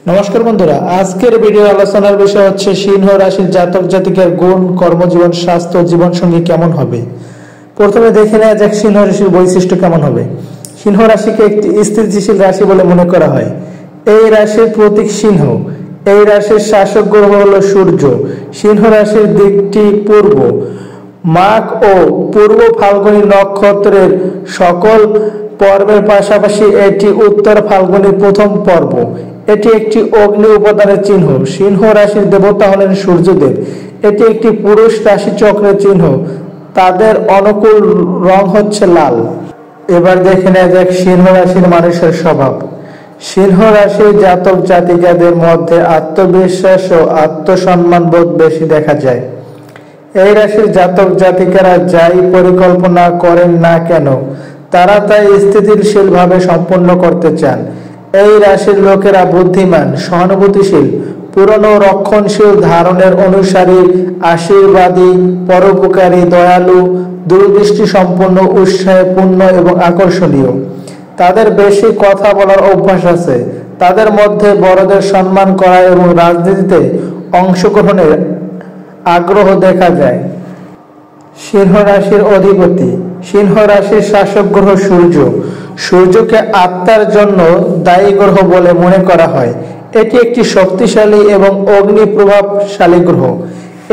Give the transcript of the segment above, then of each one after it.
নমস্কার বন্ধুরা, আজকের ভিডিও আলোচনার বিষয় হচ্ছে সিংহ রাশির জাতক জাতিকার গুণ, কর্মজীবন, স্বাস্থ্য, জীবন সঙ্গী কেমন হবে। প্রথমে দেখে নেওয়া যাক সিংহ রাশির বৈশিষ্ট্য কেমন হবে। সিংহ রাশিকে একটি স্থিতিশীল রাশি বলে মনে করা হয়। এই রাশির প্রতীক সিংহ। এই রাশির শাসক গ্রহ হলো সূর্য। সিংহ রাশির দিকটি পূর্ব। মাঘ ও পূর্ব ফাল্গুনী নক্ষত্রের সকল পর্বের পাশাপাশি এটি উত্তর ফাল্গুনীর প্রথম পর্ব। এটি একটি অগ্নি উপাদানের চিহ্ন। সিংহ রাশির দেবতা হলেন সূর্যদেব। এটি একটি পুরুষ রাশি চক্রের চিহ্ন। তাদের অনুকূল রং হচ্ছে লাল। এবার দেখে নেওয়া যাক সিংহ রাশির মানুষের স্বভাব। সিংহ রাশির জাতক জাতিকাদের মধ্যে আত্মবিশ্বাস ও আত্মসম্মান বোধ বেশি দেখা যায়। এই রাশির জাতক জাতিকারা যাই পরিকল্পনা করেন না কেন, তারা তাই স্থিতিশীলভাবে সম্পন্ন করতে চান। এই রাশির লোকেরা বুদ্ধিমান, সহানুভূতিশীল, পুরনো রক্ষণশীল ধারণের অনুসারী, আশীর্বাদী, পরোপকারী, দয়ালু, দূরদৃষ্টি সম্পন্ন, উৎসাহপূর্ণ এবং আকর্ষণীয়। তাদের বেশি কথা বলার অভ্যাস আছে। তাদের মধ্যে বড়দের সম্মান করা এবং রাজনীতিতে অংশগ্রহণের আগ্রহ দেখা যায়। সিংহ রাশির অধিপতি। সিংহ রাশির শাসক গ্রহ সূর্য। সূর্যকে আত্মার জন্য দায়ী গ্রহ বলে মনে করা হয়। এটি একটি শক্তিশালী এবং অগ্নি প্রভাবশালী গ্রহ।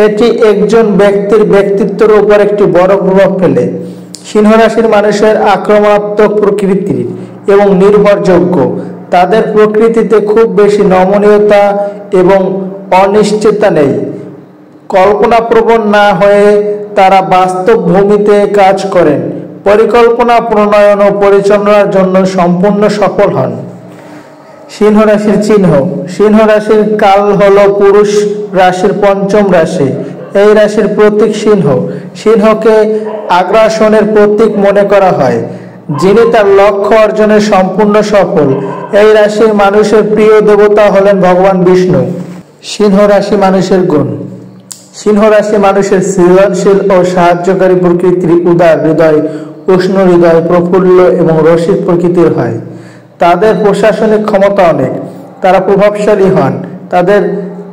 এটি একজন ব্যক্তির ব্যক্তিত্বের উপর একটি বড় প্রভাব ফেলে। সিংহ রাশির মানুষের আক্রমণাত্মক প্রকৃতির এবং নির্ভরযোগ্য। তাদের প্রকৃতিতে খুব বেশি নমনীয়তা এবং অনিশ্চয়তা নেই। কল্পনাপ্রবণ না হয়ে তারা বাস্তব ভূমিতে কাজ করেন। পরিকল্পনা প্রণয়ন ও পরিচালনার জন্য সম্পূর্ণ সফল হন। সিংহ রাশির চিহ্ন। সিংহ রাশির কাল হলো পুরুষ রাশির পঞ্চম রাশি। এই রাশির প্রতীক সিংহ। সিংহকে আগ্রাসনের প্রতীক মনে করা হয়, যিনি তার লক্ষ্য অর্জনে সম্পূর্ণ সফল। এই রাশির মানুষের প্রিয় দেবতা হলেন ভগবান বিষ্ণু। সিংহ রাশি মানুষের গুণ। সিংহ রাশি মানুষের সৃজনশীল ও সাহায্যকারী প্রকৃতির, উদার হৃদয়, উষ্ণ হৃদয়, প্রফুল্ল এবং রসিক প্রকৃতির হয়। তাদের প্রশাসনিক ক্ষমতা অনেক। তারা প্রভাবশালী হন। তাদের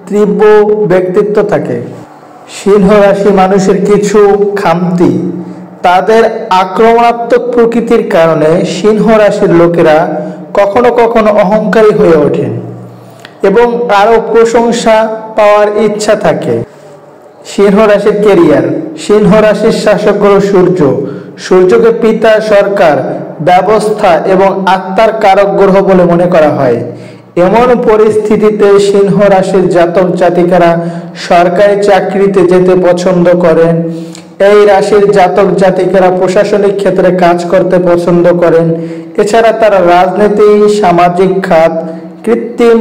তীব্র ব্যক্তিত্ব থাকে। সিংহ রাশি মানুষের কিছু খামতি। তাদের আক্রমণাত্মক প্রকৃতির কারণে সিংহ রাশির লোকেরা কখনো কখনো অহংকারী হয়ে ওঠেন এবং আরো প্রশংসা পাওয়ার ইচ্ছা থাকে। সিংহ রাশির ক্যারিয়ার। সিংহ রাশির শাসক গ্রহ সূর্য। সূর্যকে পিতা, সরকার, ব্যবস্থা এবং আত্মার কারক গ্রহ বলে মনে করা হয়। এমন পরিস্থিতিতে সিংহ রাশির জাতক জাতিকারা সরকারি চাকরিতে যেতে পছন্দ করেন। এই রাশির জাতক জাতিকারা প্রশাসনিক ক্ষেত্রে কাজ করতে পছন্দ করেন। এছাড়া তারা রাজনীতি, সামাজিক খাত, কৃত্রিম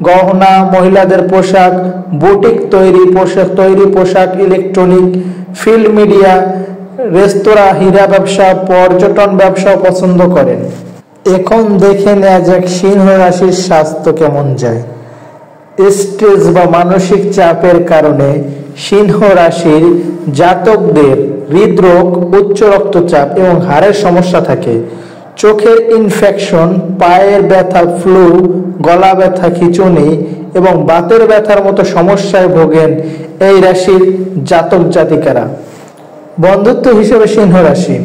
গহনা, মহিলাদের পোশাক, বুটিক তৈরি পোশাক, ইলেকট্রনিক, ফিল্ড মিডিয়া, রেস্তোরাঁ, হীরা ব্যবসা, পর্যটন ব্যবসাও পছন্দ করেন। এখন দেখে নেওয়া যাক সিংহ রাশির স্বাস্থ্য কেমন যায়। স্ট্রেস বা মানসিক চাপের কারণে সিংহ রাশির জাতকদের হৃদরোগ, উচ্চ রক্তচাপ এবং হাড়ের সমস্যা থাকে। চোখের ইনফেকশন, পায়ের ব্যথা, ফ্লু, গলা ব্যথা, খিঁচুনি এবং বাতের ব্যথার মতো সমস্যায় ভোগেন এই রাশির জাতক জাতিকারা। বন্ধুত্ব হিসেবে সিংহ রাশি।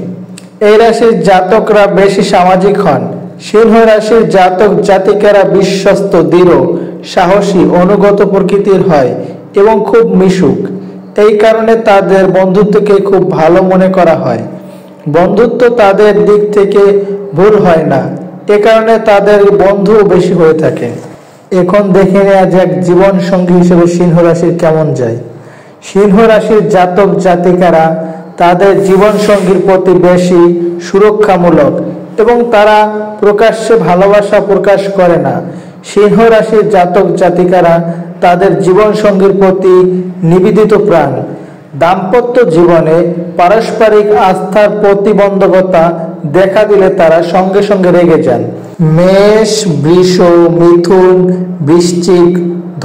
এই রাশির জাতকরা বেশি সামাজিক হন। সিংহ রাশির জাতক জাতিকারা বিশ্বস্ত, দৃঢ়, সাহসী, অনুগত প্রকৃতির হয় এবং খুব মিশুক। এই কারণে তাদের বন্ধুত্বকে খুব ভালো মনে করা হয়। বন্ধুত্ব তাদের দিক থেকে ভুল হয় না, এ কারণে তাদের বন্ধু বেশি হয়ে থাকে। এখন দেখে নেওয়া যাক জীবন সঙ্গী হিসেবে সিংহ রাশির কেমন যায়। সিংহ রাশির জাতক জাতিকারা তাদের জীবন সঙ্গীর প্রতি বেশি সুরক্ষামূলক এবং তারা প্রকাশ্যে ভালোবাসা প্রকাশ করে না। সিংহ রাশির জাতক জাতিকারা তাদের জীবন সঙ্গীর প্রতি নিবেদিত প্রাণ। দাম্পত্য জীবনে পারস্পরিক আস্থার প্রতিবন্ধকতা দেখা দিলে তারা সঙ্গে সঙ্গে রেগে যান। মেষ, বৃষ, মিথুন, বৃশ্চিক,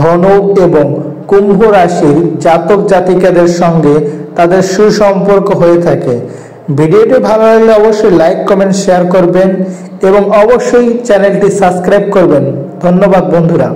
ধনু এবং কুম্ভ রাশির জাতক জাতিকাদের সঙ্গে তাদের সুসম্পর্ক হয়ে থাকে। ভিডিওটি ভালো লাগলে অবশ্যই লাইক, কমেন্ট, শেয়ার করবেন এবং অবশ্যই চ্যানেলটি সাবস্ক্রাইব করবেন। ধন্যবাদ বন্ধুরা।